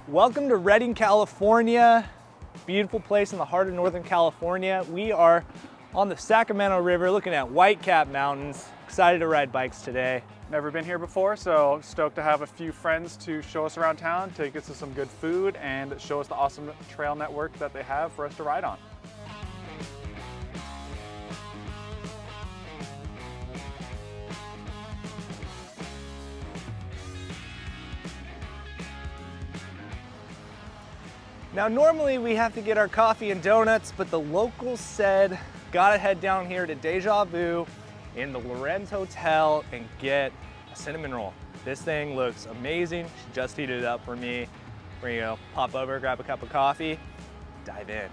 Welcome to Redding, California. Beautiful place in the heart of Northern California. We are on the Sacramento River looking at Whitecap Mountains. Excited to ride bikes today. Never been here before, so stoked to have a few friends to show us around town, take us to some good food, and show us the awesome trail network that they have for us to ride on. Now normally we have to get our coffee and donuts, but the locals said gotta head down here to Deja in the Lorenz Hotel and get a cinnamon roll. This thing looks amazing. She just heated it up for me. We're gonna pop over, grab a cup of coffee, dive in.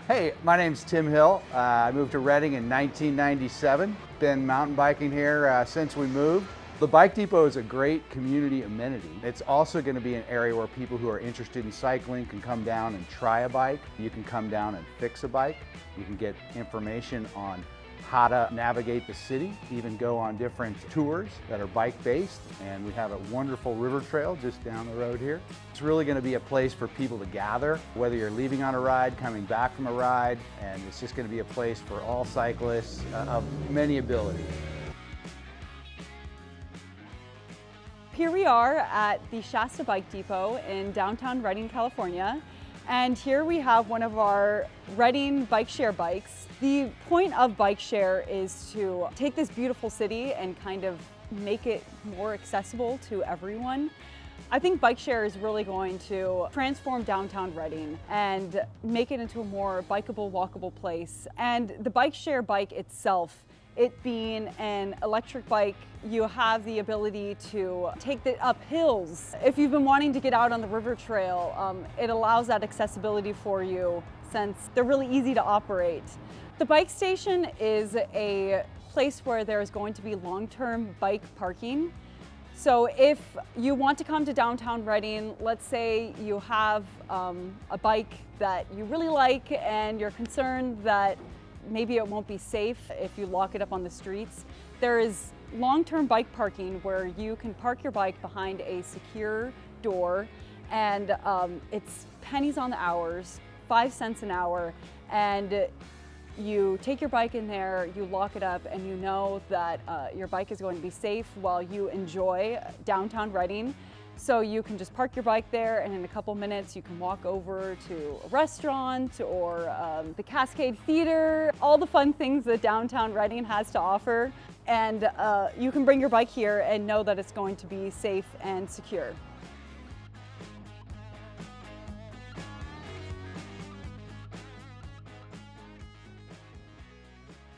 Hey, my name's Tim Hill. I moved to Redding in 1997. Been mountain biking here since we moved. The Bike Depot is a great community amenity. It's also going to be an area where people who are interested in cycling can come down and try a bike. You can come down and fix a bike. You can get information on how to navigate the city, even go on different tours that are bike-based. And we have a wonderful river trail just down the road here. It's really going to be a place for people to gather, whether you're leaving on a ride, coming back from a ride, and it's just going to be a place for all cyclists of many abilities. Here we are at the Shasta Bike Depot in downtown Redding, California. And here we have one of our Redding bike share bikes. The point of bike share is to take this beautiful city and kind of make it more accessible to everyone. I think bike share is really going to transform downtown Redding and make it into a more bikeable, walkable place. And the bike share bike itself, it being an electric bike, you have the ability to take it up hills. If you've been wanting to get out on the river trail, it allows that accessibility for you since they're really easy to operate. The bike station is a place where there's going to be long-term bike parking. So if you want to come to downtown Redding, let's say you have a bike that you really like and you're concerned that maybe it won't be safe if you lock it up on the streets, there is long-term bike parking where you can park your bike behind a secure door, and it's pennies on the hours, 5 cents an hour, and you take your bike in there, you lock it up, and you know that your bike is going to be safe while you enjoy downtown Redding. So you can just park your bike there, and in a couple minutes you can walk over to a restaurant or the Cascade Theater, all the fun things that downtown Redding has to offer. And you can bring your bike here and know that it's going to be safe and secure.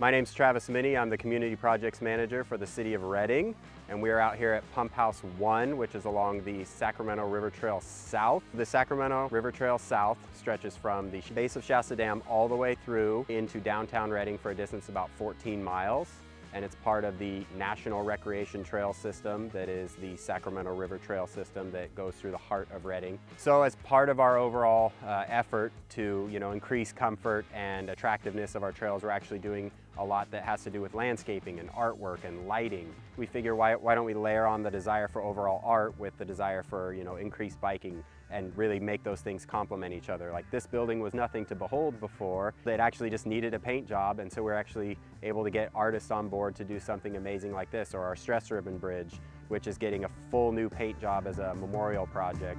My name's Travis Minnie. I'm the Community Projects Manager for the City of Redding, and we are out here at Pump House 1, which is along the Sacramento River Trail South. The Sacramento River Trail South stretches from the base of Shasta Dam all the way through into downtown Redding for a distance of about 14 miles. And it's part of the National Recreation Trail System that is the Sacramento River Trail System that goes through the heart of Redding. So as part of our overall effort to increase comfort and attractiveness of our trails, we're actually doing a lot that has to do with landscaping and artwork and lighting. We figure why don't we layer on the desire for overall art with the desire for increased biking and really make those things complement each other. Like, this building was nothing to behold before. It actually just needed a paint job, and so we're actually able to get artists on board to do something amazing like this, or our Stress Ribbon Bridge, which is getting a full new paint job as a memorial project.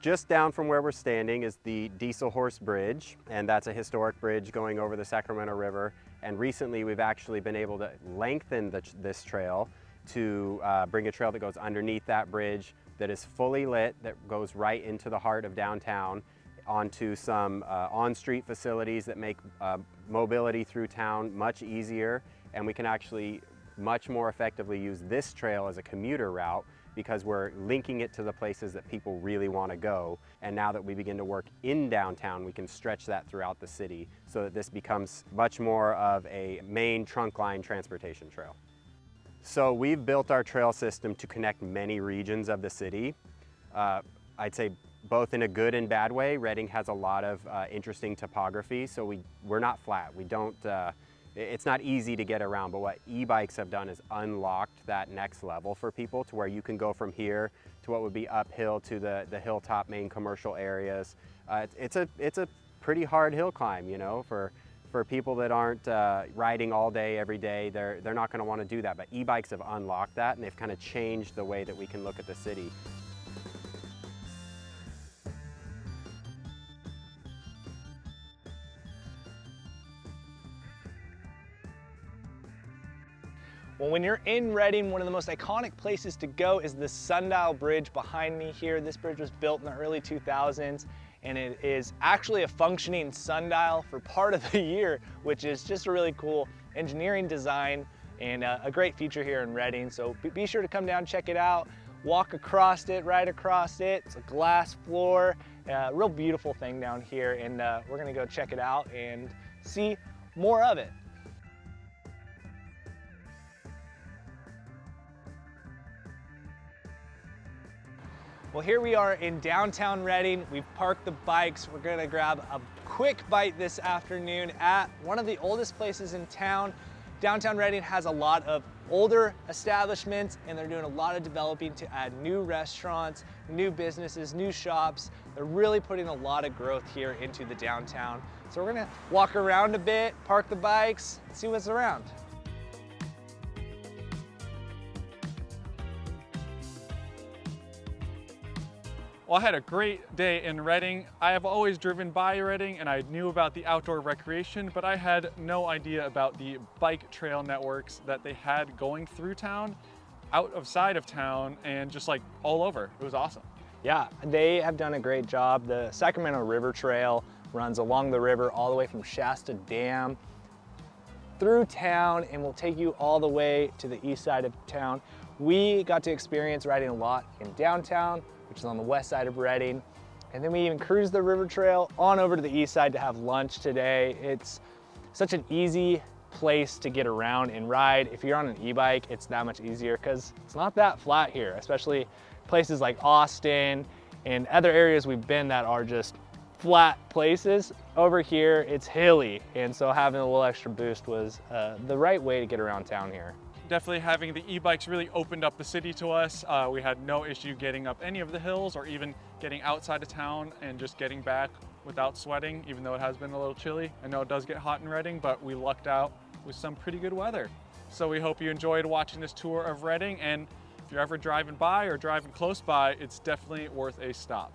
Just down from where we're standing is the Diesel Horse Bridge, and that's a historic bridge going over the Sacramento River. And recently we've actually been able to lengthen this trail to bring a trail that goes underneath that bridge that is fully lit, that goes right into the heart of downtown, onto some on-street facilities that make mobility through town much easier. And we can actually much more effectively use this trail as a commuter route because we're linking it to the places that people really want to go. And now that we begin to work in downtown, we can stretch that throughout the city so that this becomes much more of a main trunk line transportation trail. So we've built our trail system to connect many regions of the city. I'd say both in a good and bad way. Reading has a lot of interesting topography, so we're not flat. We don't, it's not easy to get around, but what e-bikes have done is unlocked that next level for people to where you can go from here to what would be uphill to the hilltop main commercial areas. It's a pretty hard hill climb, you know, for people that aren't riding all day, every day. They're not gonna wanna do that, but e-bikes have unlocked that, and they've kind of changed the way that we can look at the city. Well, when you're in Reading, one of the most iconic places to go is the Sundial Bridge behind me here. This bridge was built in the early 2000s, and it is actually a functioning sundial for part of the year, which is just a really cool engineering design and a great feature here in Reading. So be sure to come down, check it out, walk across it, ride across it. It's a glass floor, real beautiful thing down here, and we're gonna go check it out and see more of it. Well, here we are in downtown Reading. We've parked the bikes. We're gonna grab a quick bite this afternoon at one of the oldest places in town. Downtown Reading has a lot of older establishments, and they're doing a lot of developing to add new restaurants, new businesses, new shops. They're really putting a lot of growth here into the downtown. So we're gonna walk around a bit, park the bikes, and see what's around. Well, I had a great day in Reading. I have always driven by Reading and I knew about the outdoor recreation, but I had no idea about the bike trail networks that they had going through town, outside of town, and just like all over. It was awesome. Yeah, they have done a great job. The Sacramento River Trail runs along the river all the way from Shasta Dam through town and will take you all the way to the east side of town. We got to experience riding a lot in downtown, which is on the west side of Reading. And then we even cruised the river trail on over to the east side to have lunch today. It's such an easy place to get around and ride. If you're on an e-bike, it's that much easier because it's not that flat here, especially places like Austin and other areas we've been that are just flat places. Over here, it's hilly. And so having a little extra boost was the right way to get around town here. Definitely having the e-bikes really opened up the city to us. We had no issue getting up any of the hills or even getting outside of town and just getting back without sweating, even though it has been a little chilly. I know it does get hot in Reading, but we lucked out with some pretty good weather. So we hope you enjoyed watching this tour of Reading, and if you're ever driving by or driving close by, it's definitely worth a stop.